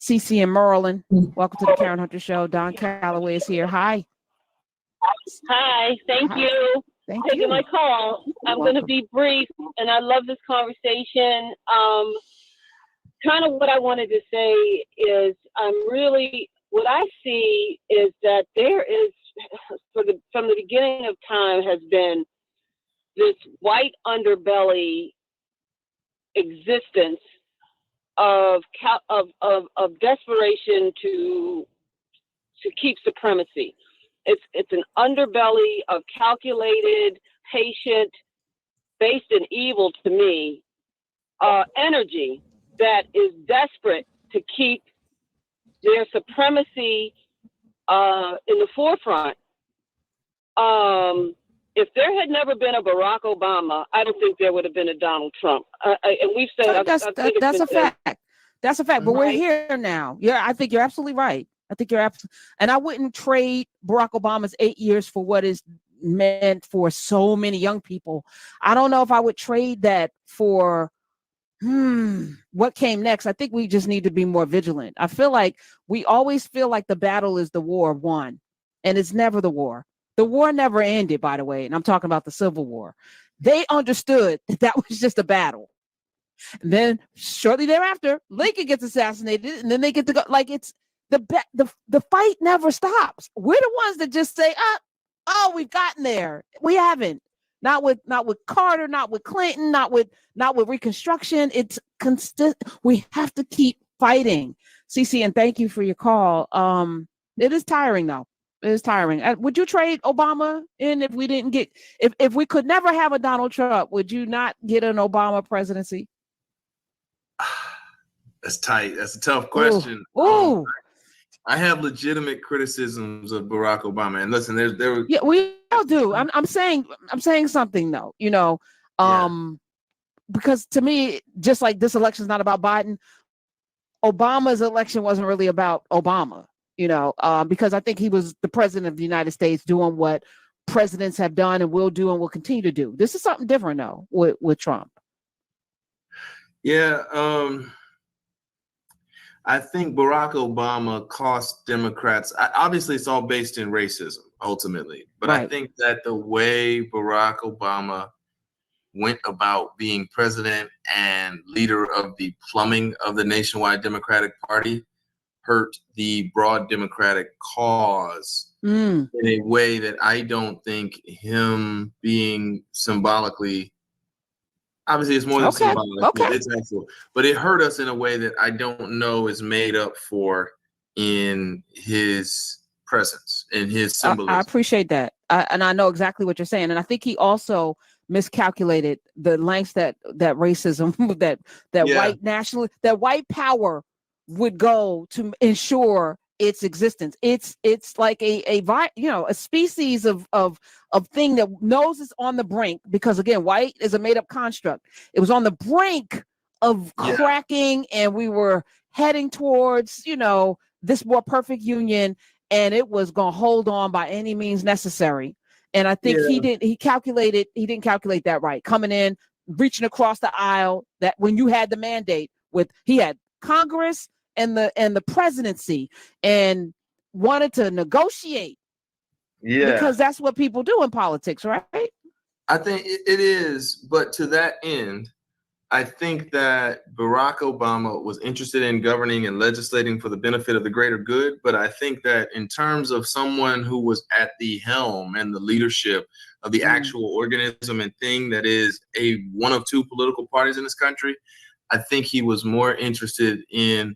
Cece in Maryland. Welcome to the Karen Hunter Show. Don Calloway is here. Hi. Hi, thank Hi. you Thank for taking you. my call. I'm going to be brief, and I love this conversation. Kind of what I wanted to say is what I see is that there is, from the beginning of time, has been this white underbelly existence of desperation to keep supremacy. It's an underbelly of calculated, patient, based in evil to me, energy that is desperate to keep their supremacy in the forefront. If there had never been a Barack Obama, I don't think there would have been a Donald Trump. And we've said That's a fact. That's a fact. But we're here now. Yeah, I think you're absolutely right. And I wouldn't trade Barack Obama's 8 years for what is meant for so many young people. I don't know if I would trade that for what came next. I think we just need to be more vigilant. I feel like we always feel like the battle is the war won, and it's never the war. The war never ended, by the way, and I'm talking about the Civil War. They understood that was just a battle. And then shortly thereafter, Lincoln gets assassinated, and then they get to go. Like, it's the fight never stops. We're the ones that just say, "Oh, we've gotten there." We haven't. Not with Carter, not with Clinton, not with Reconstruction. It's constant. We have to keep fighting. Cece, and thank you for your call. It is tiring though. It is tiring. Would you trade Obama in if we didn't get if we could never have a Donald Trump? Would you not get an Obama presidency? That's tight. That's a tough question. Ooh. I have legitimate criticisms of Barack Obama, and listen, there. Yeah, we all do. I'm saying something though. Because to me, just like this election is not about Biden, Obama's election wasn't really about Obama. Because I think he was the president of the United States doing what presidents have done and will do and will continue to do. This is something different though with Trump. Yeah. I think Barack Obama cost Democrats. Obviously, it's all based in racism, ultimately. But right. I think that the way Barack Obama went about being president and leader of the plumbing of the nationwide Democratic Party hurt the broad Democratic cause in a way that I don't think him being symbolically. Obviously, it's more than symbolic. Okay. It's actual, but it hurt us in a way that I don't know is made up for in his presence, in his symbolism. I appreciate that, and I know exactly what you're saying. And I think he also miscalculated the lengths that racism, that white power would go to ensure its existence. It's like a species of thing that knows it's on the brink, because again, white is a made up construct. It was on the brink of cracking, and we were heading towards this more perfect union, and it was going to hold on by any means necessary. And I think he didn't calculate that right, coming in, reaching across the aisle, that when you had the mandate he had Congress and the presidency, and wanted to negotiate. Because that's what people do in politics, right? I think it is, but to that end, I think that Barack Obama was interested in governing and legislating for the benefit of the greater good. But I think that in terms of someone who was at the helm and the leadership of the actual organism and thing that is one of two political parties in this country, I think he was more interested in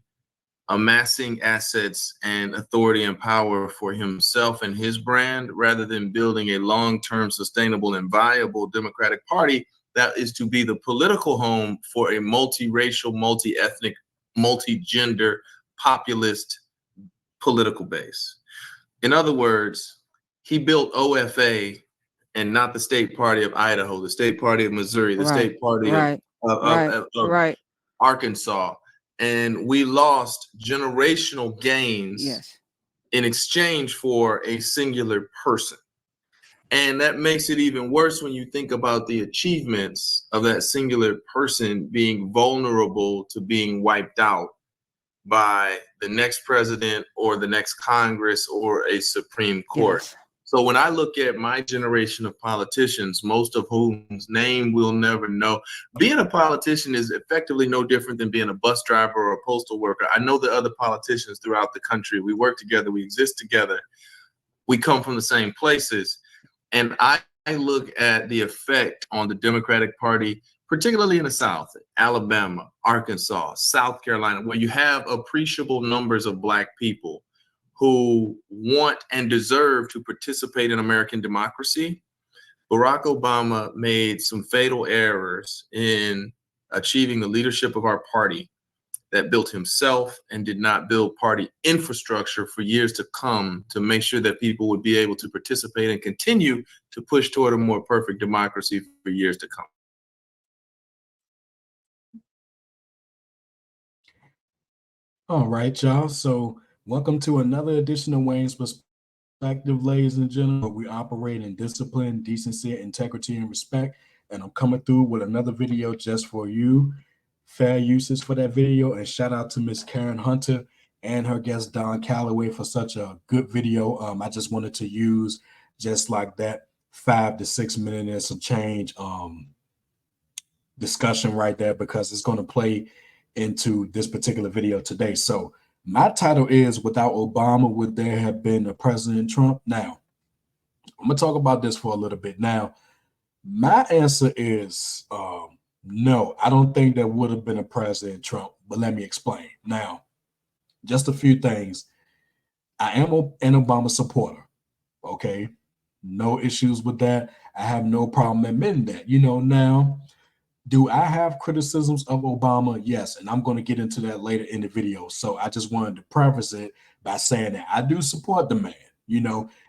amassing assets and authority and power for himself and his brand, rather than building a long-term sustainable and viable Democratic Party that is to be the political home for a multiracial, multi-ethnic, multi-gender, populist political base. In other words, he built OFA and not the state party of Idaho, the state party of Missouri, the state party of Arkansas. And we lost generational gains in exchange for a singular person. And that makes it even worse when you think about the achievements of that singular person being vulnerable to being wiped out by the next president or the next Congress or a Supreme Court. Yes. So when I look at my generation of politicians, most of whose name we'll never know, being a politician is effectively no different than being a bus driver or a postal worker. I know the other politicians throughout the country. We work together, we exist together, we come from the same places. And I look at the effect on the Democratic Party, particularly in the South, Alabama, Arkansas, South Carolina, where you have appreciable numbers of Black people who want and deserve to participate in American democracy. Barack Obama made some fatal errors in achieving the leadership of our party that built himself and did not build party infrastructure for years to come to make sure that people would be able to participate and continue to push toward a more perfect democracy for years to come. All right, y'all. So welcome to another edition of Wayne's Perspective, ladies and gentlemen. We operate in discipline, decency, integrity, and respect. And I'm coming through with another video just for you. Fair uses for that video. And shout out to Miss Karen Hunter and her guest Don Calloway for such a good video. I just wanted to use just like that 5 to 6 minute and some change discussion right there, because it's going to play into this particular video today. So my title is, without Obama, would there have been a President Trump? Now, I'm gonna talk about this for a little bit. Now, my answer is no, I don't think there would have been a President Trump, but let me explain. Now, just a few things. I am an Obama supporter, okay? No issues with that. I have no problem admitting that. Now, do I have criticisms of Obama? Yes, and I'm going to get into that later in the video. So I just wanted to preface it by saying that I do support the man,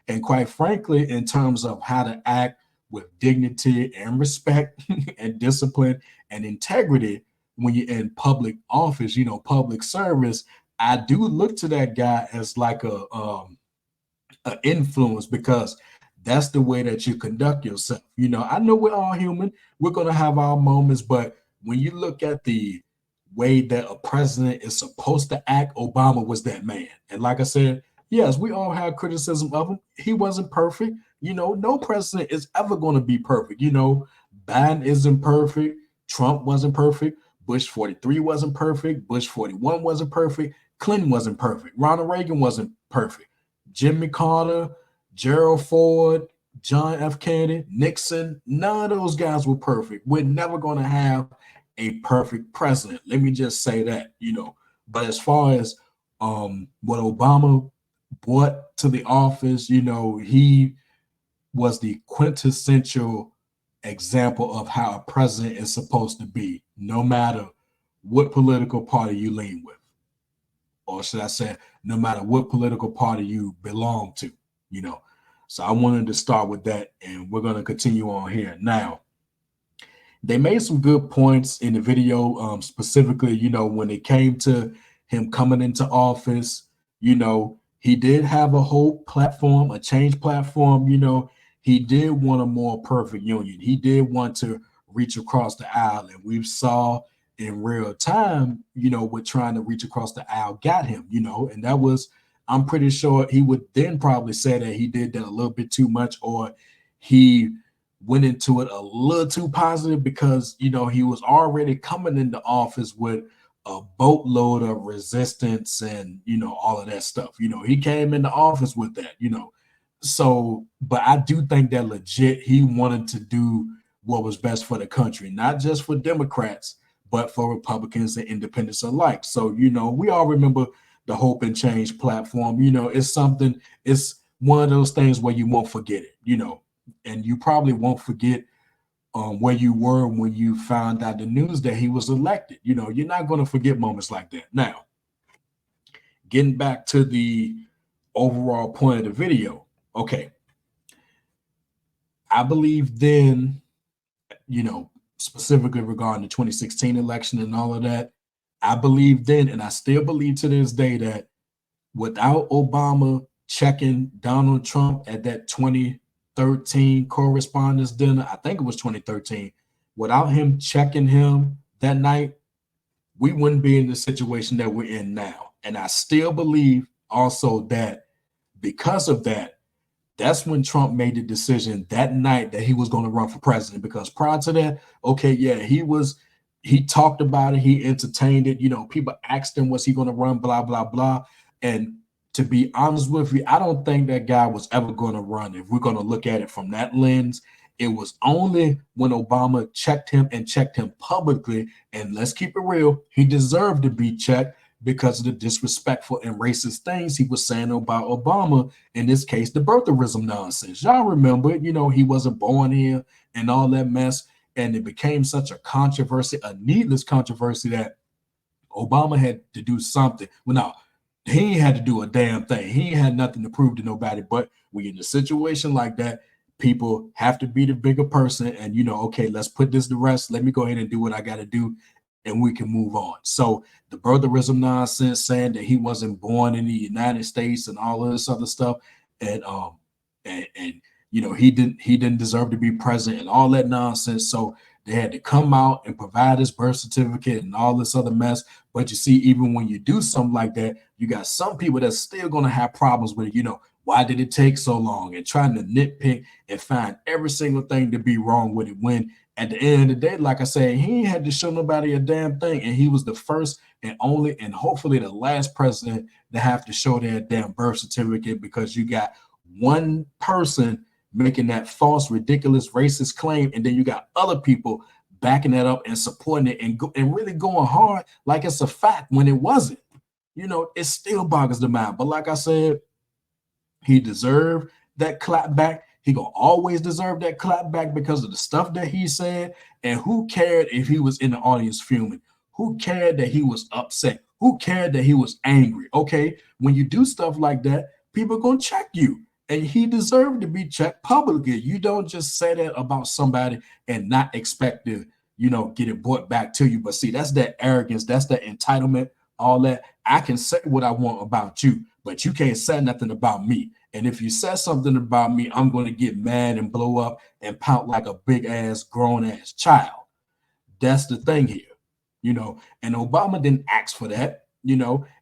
and quite frankly, in terms of how to act with dignity and respect and discipline and integrity when you're in public office, public service, I do look to that guy as like a influence, because that's the way that you conduct yourself. I know we're all human. We're going to have our moments. But when you look at the way that a president is supposed to act, Obama was that man. And like I said, yes, we all have criticism of him. He wasn't perfect. No president is ever going to be perfect. Biden isn't perfect. Trump wasn't perfect. Bush 43 wasn't perfect. Bush 41 wasn't perfect. Clinton wasn't perfect. Ronald Reagan wasn't perfect. Jimmy Carter, Gerald Ford, John F. Kennedy, Nixon, none of those guys were perfect. We're never going to have a perfect president. Let me just say that, But as far as what Obama brought to the office, he was the quintessential example of how a president is supposed to be, no matter what political party you lean with. Or should I say, no matter what political party you belong to, So I wanted to start with that, and we're going to continue on here. Now, they made some good points in the video, specifically, when it came to him coming into office, he did have a hope platform, a change platform, he did want a more perfect union. He did want to reach across the aisle, and we saw in real time, what trying to reach across the aisle got him, and that was, I'm pretty sure he would then probably say that he did that a little bit too much, or he went into it a little too positive, because, he was already coming into office with a boatload of resistance and, all of that stuff. He came into office with that, So, but I do think that legit he wanted to do what was best for the country, not just for Democrats, but for Republicans and independents alike. So, we all remember the Hope and Change platform. It's one of those things where you won't forget it, and you probably won't forget where you were when you found out the news that he was elected. You're not going to forget moments like that. Now, getting back to the overall point of the video. Okay. I believe then, specifically regarding the 2016 election and all of that, I believe then, and I still believe to this day, that without Obama checking Donald Trump at that 2013 correspondence dinner, I think it was 2013, without him checking him that night, we wouldn't be in the situation that we're in now. And I still believe also that because of that, that's when Trump made the decision that night that he was going to run for president. Because prior to that, okay, yeah, he talked about it, he entertained it. People asked him, was he going to run, blah, blah, blah. And to be honest with you, I don't think that guy was ever going to run. If we're going to look at it from that lens, it was only when Obama checked him publicly. And let's keep it real, he deserved to be checked because of the disrespectful and racist things he was saying about Obama, in this case, the birtherism nonsense. Y'all remember, he wasn't born here and all that mess. And it became such a controversy, a needless controversy, that Obama had to do something. Well, no, he ain't had to do a damn thing. He ain't had nothing to prove to nobody. But when you're in a situation like that, people have to be the bigger person and, okay, let's put this to rest. Let me go ahead and do what I got to do, and we can move on. So the birtherism nonsense, saying that he wasn't born in the United States and all of this other stuff, and he didn't deserve to be president and all that nonsense. So they had to come out and provide his birth certificate and all this other mess. But you see, even when you do something like that, you got some people that's still going to have problems with it. Why did it take so long, and trying to nitpick and find every single thing to be wrong with it, when at the end of the day, like I said, he ain't had to show nobody a damn thing. And he was the first and only, and hopefully the last president to have to show their damn birth certificate, because you got one person making that false, ridiculous, racist claim, and then you got other people backing that up and supporting it and really going hard like it's a fact when it wasn't. It still boggles the mind. But like I said, he deserved that clap back. He gonna always deserve that clap back because of the stuff that he said. And who cared if he was in the audience fuming? Who cared that he was upset? Who cared that he was angry? Okay, when you do stuff like that, people are gonna check you. And he deserved to be checked publicly. You don't just say that about somebody and not expect to, get it brought back to you. But see, that's that arrogance, that's that entitlement, all that. I can say what I want about you, but you can't say nothing about me. And if you say something about me, I'm going to get mad and blow up and pout like a big ass, grown ass child. That's the thing here, and Obama didn't ask for that,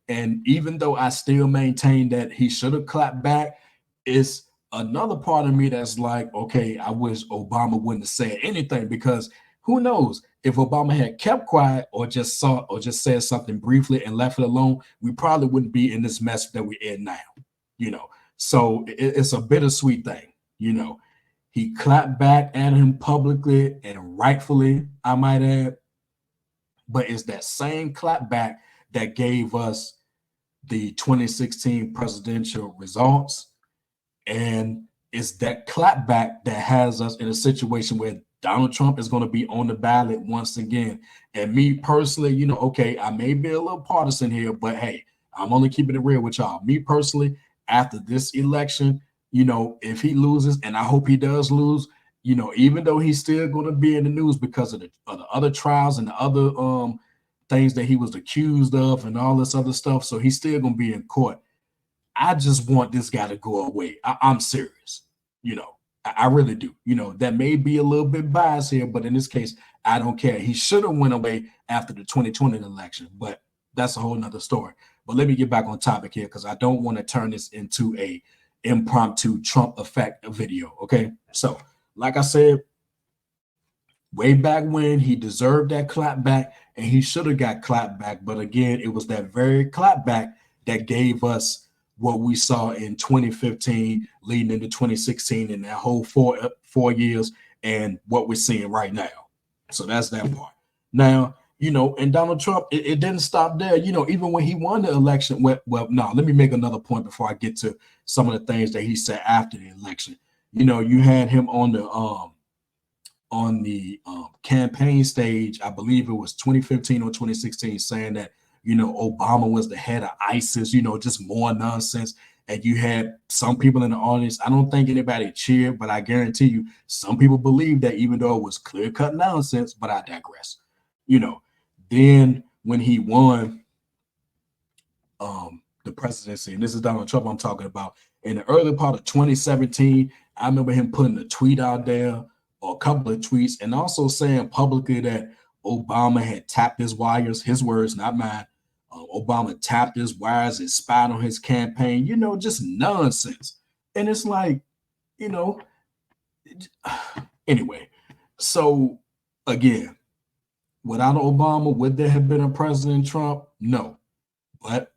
and even though I still maintain that he should have clapped back, it's another part of me that's like, okay, I wish Obama wouldn't have said anything, because who knows, if Obama had kept quiet or just said something briefly and left it alone, we probably wouldn't be in this mess that we're in now, So it's a bittersweet thing, He clapped back at him publicly and rightfully, I might add, but it's that same clapback that gave us the 2016 presidential results. And it's that clapback that has us in a situation where Donald Trump is going to be on the ballot once again. And me personally, okay, I may be a little partisan here, but hey, I'm only keeping it real with y'all. Me personally, after this election, if he loses, and I hope he does lose, even though he's still going to be in the news because of the other trials and the other things that he was accused of and all this other stuff, so he's still going to be in court. I just want this guy to go away. I'm serious. I really do. That may be a little bit biased here, but in this case, I don't care. He should have went away after the 2020 election, but that's a whole nother story. But let me get back on topic here, because I don't want to turn this into a impromptu Trump effect video. Okay. So like I said, way back when, he deserved that clap back, and he should have got clapped back. But again, it was that very clap back that gave us what we saw in 2015 leading into 2016 and that whole four years, and what we're seeing right now. So that's that part. Now, and Donald Trump, it didn't stop there. Even when he won the election, let me make another point before I get to some of the things that he said after the election. You had him on the campaign stage, I believe it was 2015 or 2016, saying that Obama was the head of ISIS, just more nonsense. And you had some people in the audience, I don't think anybody cheered, but I guarantee you some people believe that, even though it was clear-cut nonsense. But I digress. Then when he won the presidency, and this is Donald Trump I'm talking about, in the early part of 2017, I remember him putting a tweet out there, or a couple of tweets, and also saying publicly that Obama had tapped his wires, his words, not mine. Obama tapped his wires and spied on his campaign, just nonsense. And it's like, anyway. So again, without Obama, would there have been a President Trump? No. But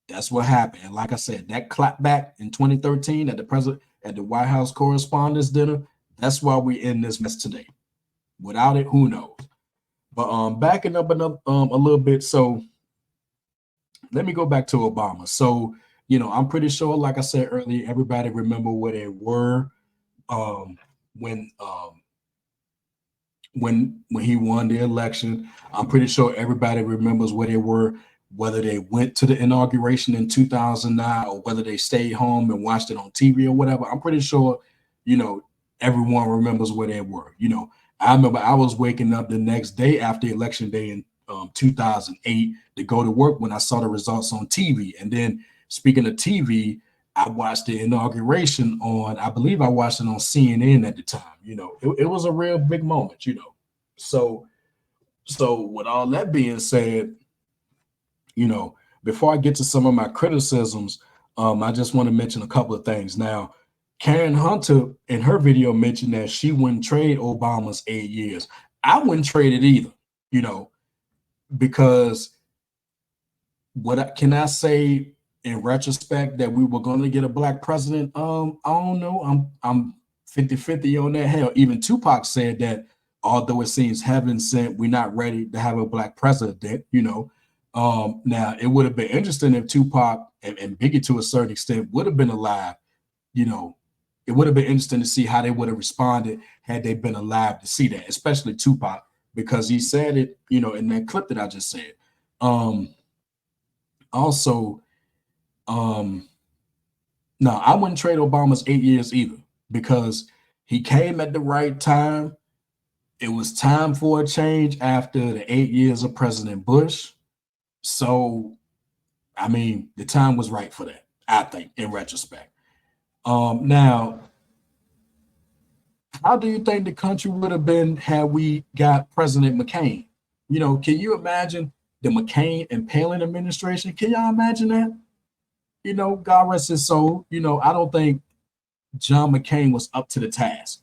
that's what happened. And like I said, that clapback in 2013 at the White House Correspondents' Dinner, that's why we're in this mess today. Without it, who knows? But backing up a little bit, so let me go back to Obama. So, I'm pretty sure, like I said earlier, everybody remember where they were when he won the election. I'm pretty sure everybody remembers where they were, whether they went to the inauguration in 2009 or whether they stayed home and watched it on TV or whatever. I'm pretty sure, everyone remembers where they were. I remember I was waking up the next day after election day in 2008 to go to work when I saw the results on TV. And then speaking of TV, I watched the inauguration I believe I watched it on CNN at the time. It was a real big moment, So with all that being said, before I get to some of my criticisms, I just want to mention a couple of things. Now, Karen Hunter in her video mentioned that she wouldn't trade Obama's 8 years. I wouldn't trade it either, because can I say in retrospect that we were going to get a black president? I don't know. I'm 50-50 on that. Hell, even Tupac said that although it seems heaven sent, we're not ready to have a black president, Now, it would have been interesting if Tupac and Biggie, to a certain extent, would have been alive. It would have been interesting to see how they would have responded had they been alive to see that, especially Tupac, because he said it, in that clip that I just said. Also, no, I wouldn't trade Obama's 8 years either, because he came at the right time. It was time for a change after the 8 years of President Bush. So, I mean, the time was right for that, I think, in retrospect. Now, how do you think the country would have been had we got President McCain? Can you imagine the McCain and Palin administration? Can y'all imagine that? God rest his soul. I don't think John McCain was up to the task,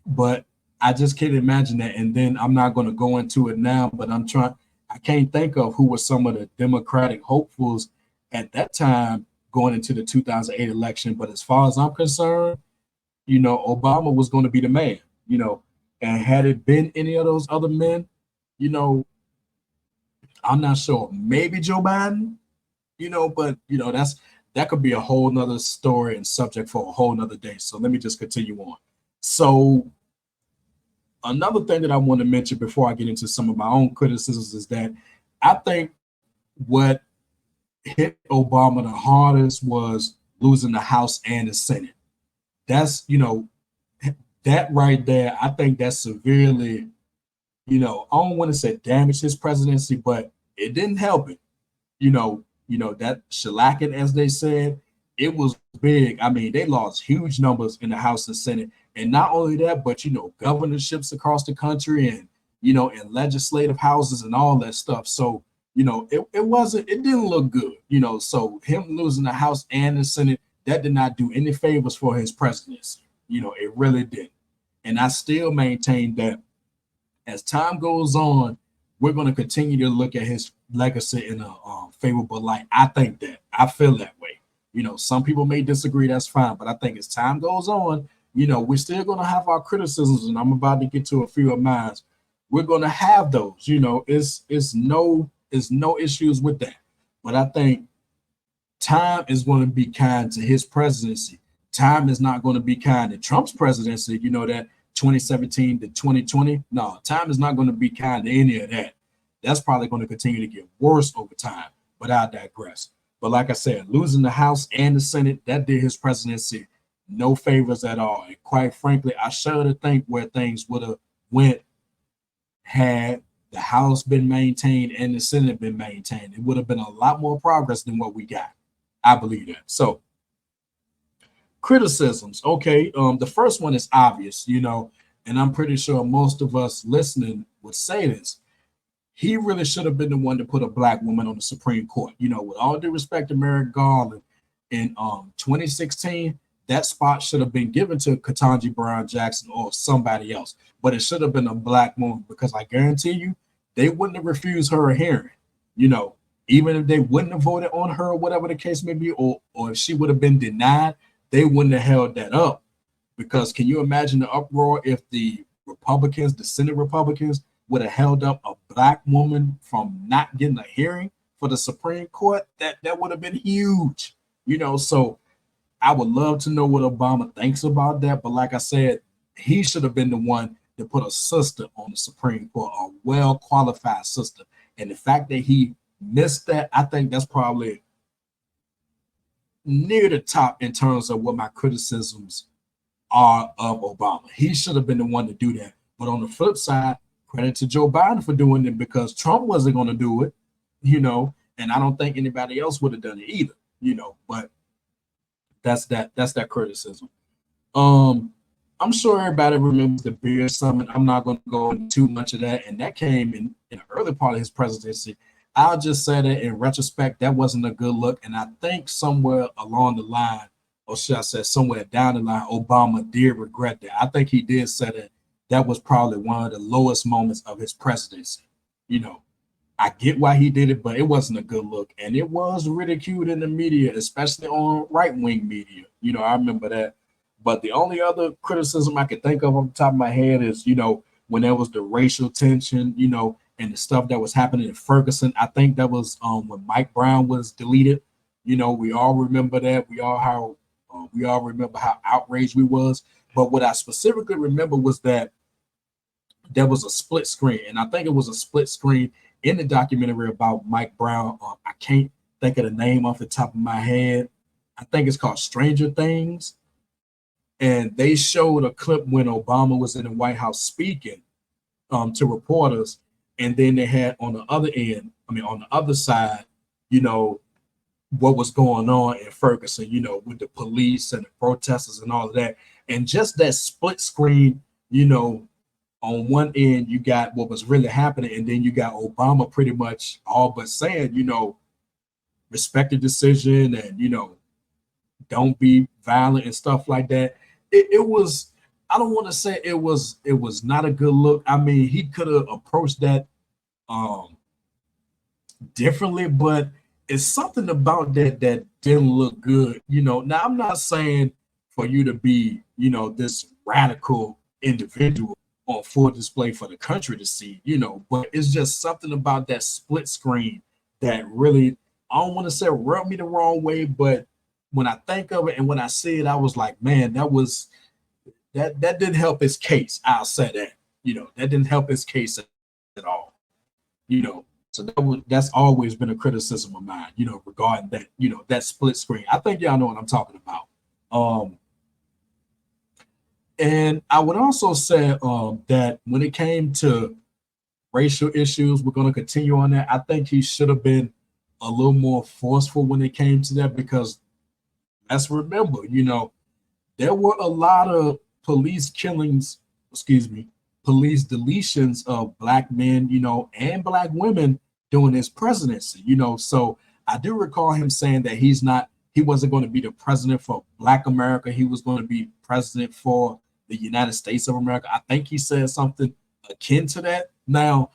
but I just can't imagine that. And then I'm not going to go into it now, but I can't think of who were some of the Democratic hopefuls at that time going into the 2008 election. But as far as I'm concerned, Obama was going to be the man, and had it been any of those other men, I'm not sure. Maybe Joe Biden, but that could be a whole nother story and subject for a whole nother day. So let me just continue on. So another thing that I want to mention before I get into some of my own criticisms is that I think what hit Obama the hardest was losing the House and the Senate. That's, that right there, I think that severely, I don't want to say damaged his presidency, but it didn't help it. That shellacking, as they said, it was big. I mean, they lost huge numbers in the House and Senate. And not only that, but, governorships across the country and, in legislative houses and all that stuff. So, it didn't look good, so him losing the House and the Senate, that did not do any favors for his presidency. It really didn't. And I still maintain that as time goes on, we're going to continue to look at his legacy in a favorable light. I feel that way. Some people may disagree, that's fine. But I think as time goes on, we're still going to have our criticisms, and I'm about to get to a few of mine. We're going to have those, it's no issues with that. But I think time is going to be kind to his presidency. Time is not going to be kind to Trump's presidency, that 2017 to 2020. No, time is not going to be kind to any of that. That's probably going to continue to get worse over time, but I digress. But like I said, losing the House and the Senate, that did his presidency no favors at all. And quite frankly, I shudder to think where things would have went had the House been maintained and the Senate been maintained. It would have been a lot more progress than what we got. I believe that. So criticisms. Okay. The first one is obvious, and I'm pretty sure most of us listening would would say this. He really should have been the one to put a black woman on the Supreme Court. You know, with all due respect to Merrick Garland, in 2016, that spot should have been given to Ketanji Brown Jackson or somebody else, but it should have been a black woman, because I guarantee you, they wouldn't have refused her a hearing. You know, even if they wouldn't have voted on her, or whatever the case may be, or if she would have been denied, they wouldn't have held that up. Because can you imagine the uproar if the Republicans, the Senate Republicans, would have held up a black woman from not getting a hearing for the Supreme Court? That would have been huge. You know, so I would love to know what Obama thinks about that. But like I said, he should have been the one to put a sister on the Supreme Court, a well-qualified sister. And the fact that he missed that, I think that's probably near the top in terms of what my criticisms are of Obama. He should have been the one to do that. But on the flip side, credit to Joe Biden for doing it, because Trump wasn't going to do it, you know, and I don't think anybody else would have done it either, you know, but that's that criticism. I'm sure everybody remembers the Beer Summit. I'm not going to go into too much of that. And that came in the early part of his presidency. I'll just say that in retrospect, that wasn't a good look. And I think somewhere along the line, or should I say somewhere down the line, Obama did regret that. I think he did say that that was probably one of the lowest moments of his presidency. You know, I get why he did it, but it wasn't a good look. And it was ridiculed in the media, especially on right-wing media. You know, I remember that. But the only other criticism I could think of off the top of my head is, you know, when there was the racial tension, you know, and the stuff that was happening in Ferguson. I think that was when Mike Brown was deleted. You know, we all remember that. We all remember how outraged we was. But what I specifically remember was that there was a split screen, and I think it was a split screen in the documentary about Mike Brown. I can't think of the name off the top of my head. I think it's called Stranger Things. And they showed a clip when Obama was in the White House speaking to reporters. And then they had on the other end, on the other side, you know, what was going on in Ferguson, you know, with the police and the protesters and all of that. And just that split screen, you know, on one end, you got what was really happening. And then you got Obama pretty much all but saying, you know, respect the decision and, you know, don't be violent and stuff like that. It was, I don't want to say it was not a good look. I mean, he could have approached that differently, but it's something about that didn't look good. You know, now I'm not saying for you to be, you know, this radical individual on full display for the country to see, you know, but it's just something about that split screen that really, I don't want to say rubbed me the wrong way, but when I think of it and when I see it, I was like, man, that didn't help his case. I'll say that, you know, that didn't help his case at all, you know. So that's always been a criticism of mine, you know, regarding that, you know, that split screen. I think y'all know what I'm talking about. And I would also say that when it came to racial issues, we're going to continue on that. I think he should have been a little more forceful when it came to that, because let's remember, you know, there were a lot of police killings, police deletions of black men, you know, and black women during his presidency, you know. So I do recall him saying that he wasn't going to be the president for Black America. He was going to be president for the United States of America. I think he said something akin to that. Now,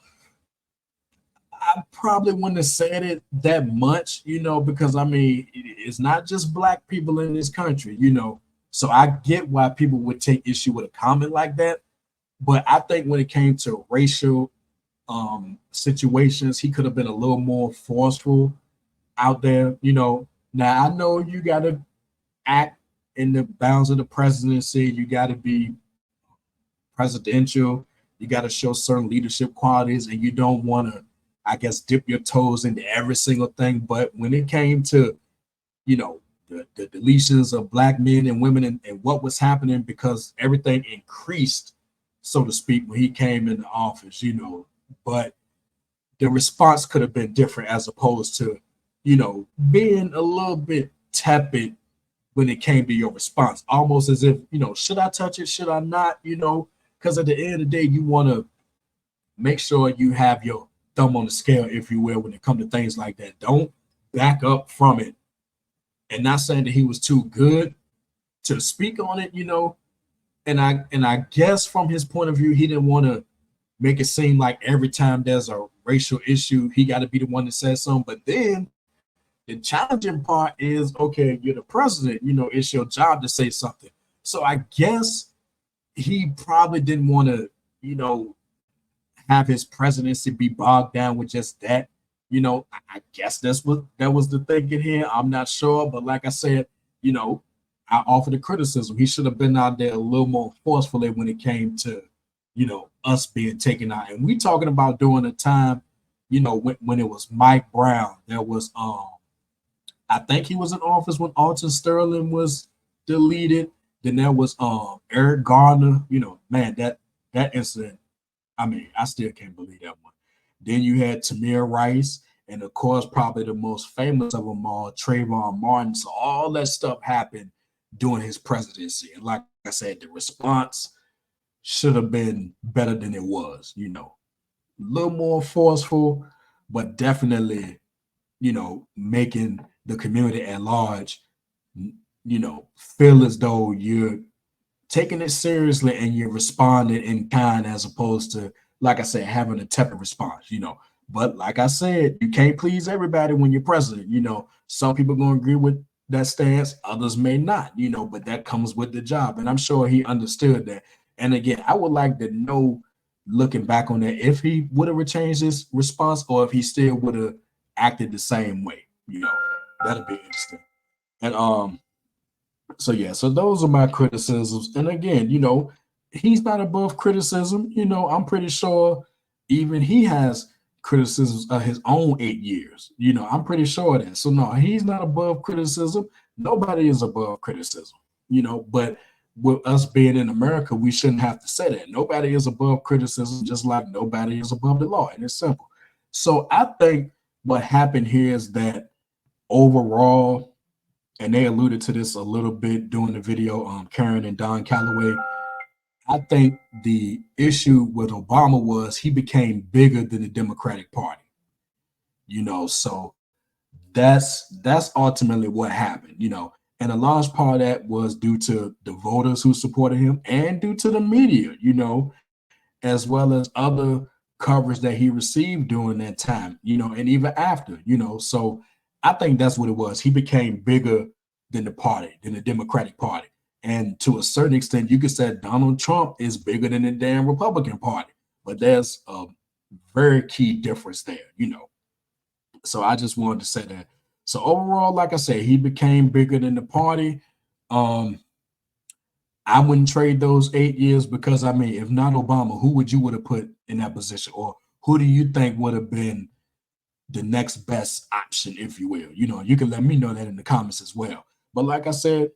I probably wouldn't have said it that much, you know, because I mean, it's not just black people in this country, you know. So I get why people would take issue with a comment like that. But I think when it came to racial situations, he could have been a little more forceful out there, you know. Now, I know you got to act in the bounds of the presidency. You got to be presidential. You got to show certain leadership qualities, and you don't want to, I guess, dip your toes into every single thing. But when it came to, you know, the deletions of black men and women and what was happening, because everything increased, so to speak, when he came into office, you know, but the response could have been different, as opposed to, you know, being a little bit tepid when it came to your response, almost as if, you know, should I touch it? Should I not? You know, because at the end of the day, you want to make sure you have your thumb on the scale, if you will, when it comes to things like that. Don't back up from it. And not saying that he was too good to speak on it, and I guess from his point of view, he didn't want to make it seem like every time there's a racial issue, he got to be the one that says something. But then the challenging part is, okay, you're the president, it's your job to say something. So I guess he probably didn't want to, have his presidency be bogged down with just that. I guess that was the thinking here. I'm not sure, but like I said, I offer the criticism. He should have been out there a little more forcefully when it came to, us being taken out. And we talking about during a time, when it was Mike Brown. There was, I think he was in office when Alton Sterling was deleted. Then there was Eric Garner. Man, that incident. I mean, I still can't believe that one. Then you had Tamir Rice, and of course, probably the most famous of them all, Trayvon Martin. So all that stuff happened during his presidency. And like I said, the response should have been better than it was, a little more forceful, but definitely, making the community at large, feel as though you're taking it seriously and you're responding in kind, as opposed to, like I said, having a tepid response, But like I said, you can't please everybody when you're president. Some people are going to agree with that stance, others may not, but that comes with the job. And I'm sure he understood that. And again, I would like to know, looking back on that, if he would have changed his response or if he still would have acted the same way. That'd be interesting. And so those are my criticisms. And again, he's not above criticism. I'm pretty sure even he has criticisms of his own 8 years. I'm pretty sure of that. So no, he's not above criticism. Nobody is above criticism, but with us being in America, we shouldn't have to say that. Nobody is above criticism, just like nobody is above the law. And it's simple. So I think what happened here is that overall, and they alluded to this a little bit during the video, Karen and Don Calloway, I think the issue with Obama was he became bigger than the Democratic Party. So that's ultimately what happened, and a large part of that was due to the voters who supported him and due to the media, as well as other coverage that he received during that time, and even after, so I think that's what it was. He became bigger than the Democratic Party. And to a certain extent, you could say Donald Trump is bigger than the damn Republican Party. But there's a very key difference there, So I just wanted to say that. So overall, like I said, he became bigger than the party. I wouldn't trade those 8 years because, if not Obama, who would have put in that position? Or who do you think would have been the next best option, if you will? You can let me know that in the comments as well. But like I said,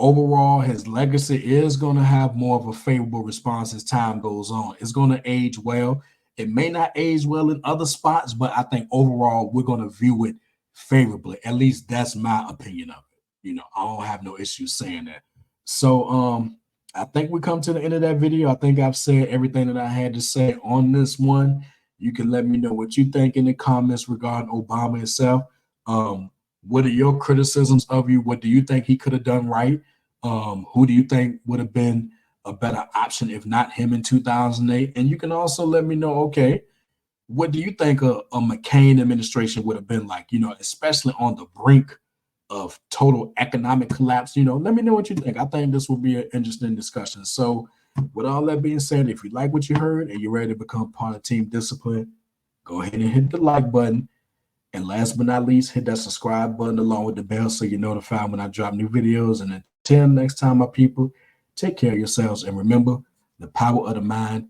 overall, his legacy is going to have more of a favorable response as time goes on. It's going to age well. It may not age well in other spots, but I think overall we're going to view it favorably. At least that's my opinion of it. I don't have no issues saying that. So I think we come to the end of that video. I think I've said everything that I had to say on this one. You can let me know what you think in the comments regarding Obama himself. What are your criticisms of you? What do you think he could have done right? Who do you think would have been a better option if not him in 2008? And you can also let me know, okay, what do you think a McCain administration would have been like, especially on the brink of total economic collapse? Let me know what you think. I think this will be an interesting discussion. So with all that being said, if you like what you heard and you're ready to become part of Team Discipline, go ahead and hit the like button. And last but not least, hit that subscribe button along with the bell so you're notified when I drop new videos. And until next time, my people, take care of yourselves. And remember, the power of the mind